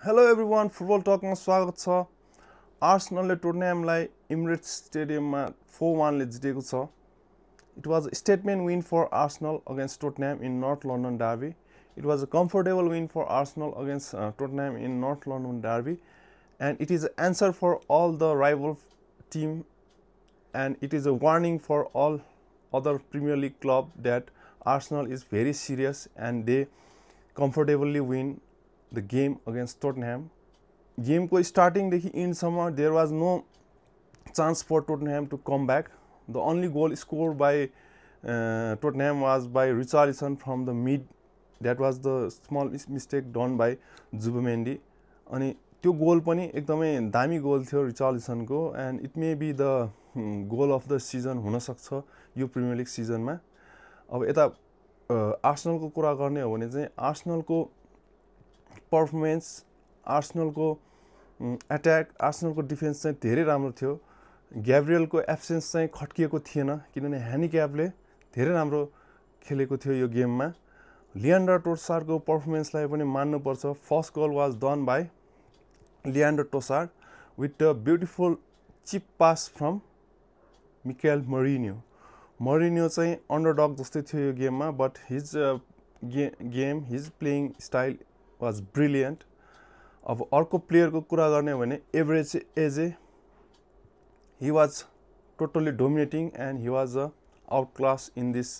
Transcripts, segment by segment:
Hello everyone, Football Talk मा स्वागत छ। आर्सेनलले टोटनह्यामलाई इमिरेट्स स्टेडियममा 4-1 ले जितेको छ। It was a statement win for Arsenal against Tottenham in North London derby. It was a comfortable win for Arsenal against Tottenham in North London derby, and it is an answer for all the rival team, and it is a warning for all other Premier League club that Arsenal is very serious and they comfortably win the game against Tottenham. Game ko starting देखि end सम्म there was no chance for Tottenham to come back. The only goal scored by Tottenham was by Richarlison from the mid. That was the small mistake done by Zubimendi. अनि त्यो goal पनि एकदमै दामी goal थियो Richarlison को, and it may be the goal of the season हुन सक्छ यो प्रिमियर लिग सिजनमा। अब यता आर्सेनल को कुरा गर्ने हो भने चाहिँ आर्सेनल को पर्फर्मेन्स, आर्सेनल को अट्याक, आर्सेनल को डिफेन्स चाहिँ धेरै राम्रो थियो। ग्याब्रियल को एब्सेन्स चाहिँ खट्किएको थिएन किनभने ह्यान्डिक्यापले धेरै राम्रो खेलेको थियो यो गेममा। लिएन्डर ट्रोसार्ड को पर्फर्मेन्सलाई पनि मान्नुपर्छ। First goal was done by Leandro Trossard with a beautiful chip pass from Mikel Merino. Merino चाहिँ अन्डरडग जस्तै थियो यो गेममा, but his playing style was brilliant. अब अर्को प्लेयर को कुरा गर्ने हो भने average AJ, he was totally dominating and he was outclass in this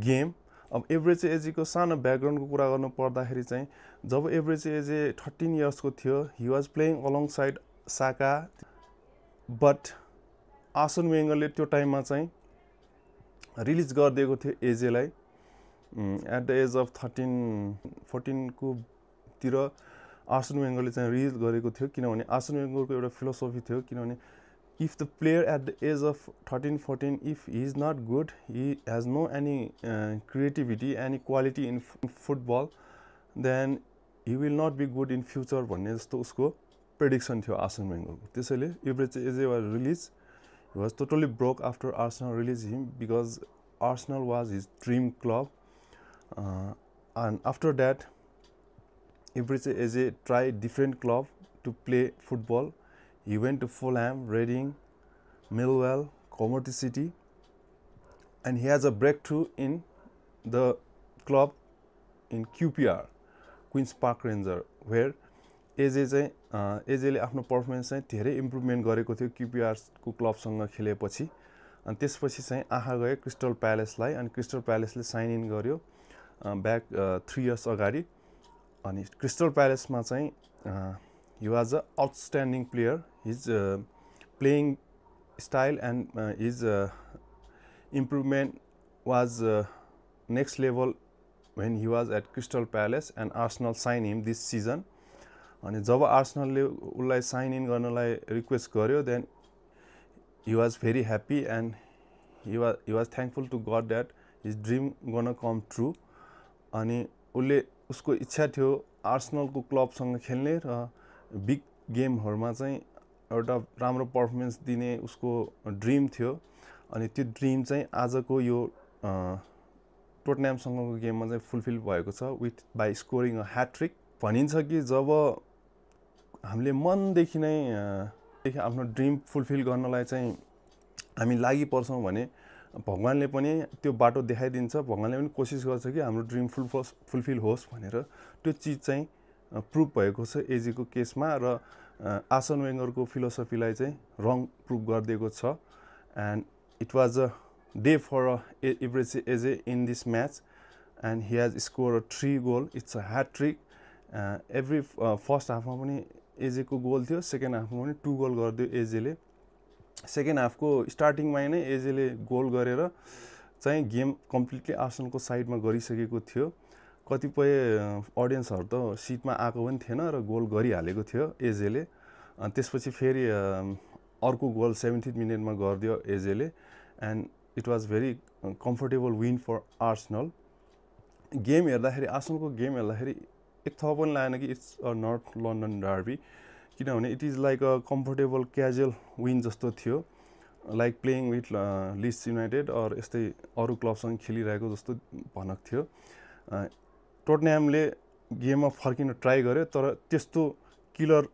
game. अब एभरेज एजे को सानो ब्याकग्राउन्ड को कुरा गर्नु पर्दाखेरि चाहिँ जब एभरेज एजे 13 इयर्स को थियो, he was playing alongside Saka, but Arsene वेंगरले त्यो टाइममा चाहिँ रिलिज गरिदिएको थियो एजेलाई एट द एज अफ 13-14 को तिर आर्सन वेंगरले चाहिँ रिलिज गरेको थियो किनभने आर्सन वेंगरको एउटा फिलोसफी थियो किनभने if the player at the age of 13-14 if he is not good, he has no any creativity, any quality in football, then he will not be good in future भन्ने जस्तो उसको prediction थियो Arsene वेंगरको। त्यसैले Eberechi Eze was released, he was totally broke after Arsenal released him because Arsenal was his dream club, and after that Eberechi Eze tried different club to play football. He went to Fulham, Reading, Millwall, Coventry City, and he has a breakthrough in the club in QPR, Queen's Park Rangers, where एजे चाहिँ एजेले आफ्नो performance चाहिँ धेरै improvement गरेको थियो QPR को क्लबसँग खेलेपछि। अनि त्यसपछि चाहिँ आहा गए क्रिस्टल प्यालेसलाई, अनि क्रिस्टल प्यालेसले साइन इन गर्यो ब्याक 3 इयर्स अगाडि। अनि क्रिस्टल प्यालेसमा चाहिँ he was a outstanding player. His playing style and his improvement was next level when he was at Crystal Palace and Arsenal sign him this season. अनि जब आर्सेनलले उसलाई sign in गर्नलाई request गर्यो, then he was very happy and he was thankful to God that his dream गर्न come true. अनि उसले उसको इच्छा थियो आर्सेनलको क्लबसँग खेल्ने र बिग गेमहरूमा चाहिँ एउटा राम्रो पर्फर्मेन्स दिने उसको ड्रिम थियो। अनि त्यो ड्रिम चाहिँ आजको यो टोटनह्यामसँगको गेममा चाहिँ फुलफिल भएको छ with by scoring a hat-trick. भनिन्छ कि जब हामीले मनदेखि नै आफ्नो ड्रिम फुलफिल गर्नलाई चाहिँ हामी लागि पर्छौँ भने भगवानले पनि त्यो बाटो देखाइदिन्छ। भगवानले पनि कोसिस गर्छ कि हाम्रो ड्रिम फुलफिल होस् भनेर। त्यो चिज चाहिँ प्रुभ भएको छ एजेको केसमा र आर्सन वेंगरको फिलोसफीलाई चाहिँ रङ प्रुभ गरिदिएको छ। And it was a day for average Eze in this match and he has score 3 goal. It's a hattrick. Every first हाफमा पनि एजेको गोल थियो, सेकेन्ड हाफमा पनि 2 गोल गरिदियो एजेले। सेकेन्ड हाफको स्टार्टिङमा नै एजेले गोल गरेर चाहिँ गेम कम्प्लिटली आर्सेनलको साइडमा गरिसकेको थियो। कतिपय अडियन्सहरू त सिटमा आएको पनि थिएन र गोल गरिहालेको थियो एजेले। त्यसपछि फेरि अर्को गोल 70 मिनटमा गरिदियो एजेले and it was very comfortable win for Arsenal. Game हेर्दाखेरि आर्सेनलको गेम हेर्दाखेरि एक थप पनि लागेन कि it's a north London derby, किनभने it is like a comfortable casual win जस्तो थियो, like playing with Leeds United or यस्तै अरू क्लबसँग खेलिरहेको जस्तो भनक थियो। टोटनह्यामले गेममा फर्किन ट्राई गर्यो तर त्यस्तो किलर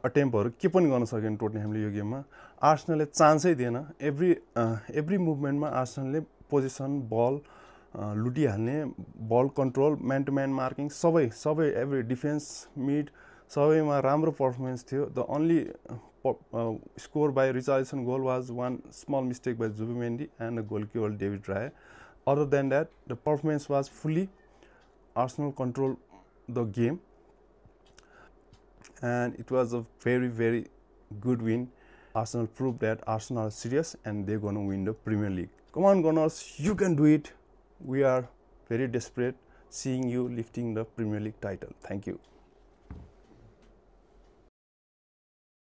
अटेम्पहरू के पनि गर्न सकेन टोटनह्यामले यो गेममा। आर्सेनलले चान्सै दिएन। एभ्री मुभमेन्टमा आर्सेनलले पोजिसन बल लुटिहाल्ने, ball control, man to man marking सबै एभ्री डिफेन्स मिड सबैमा राम्रो पर्फर्मेन्स थियो। The only score by Richarlison goal was one small mistake by Zubimendi and a goalkeeper David Raya. Other than that the performance was fully Arsenal control the game, and it was a very good win. Arsenal proved that Arsenal are serious and they're going to win the Premier League. Come on Gunners, you can do it. We are very desperate seeing you lifting the Premier League title. Thank you.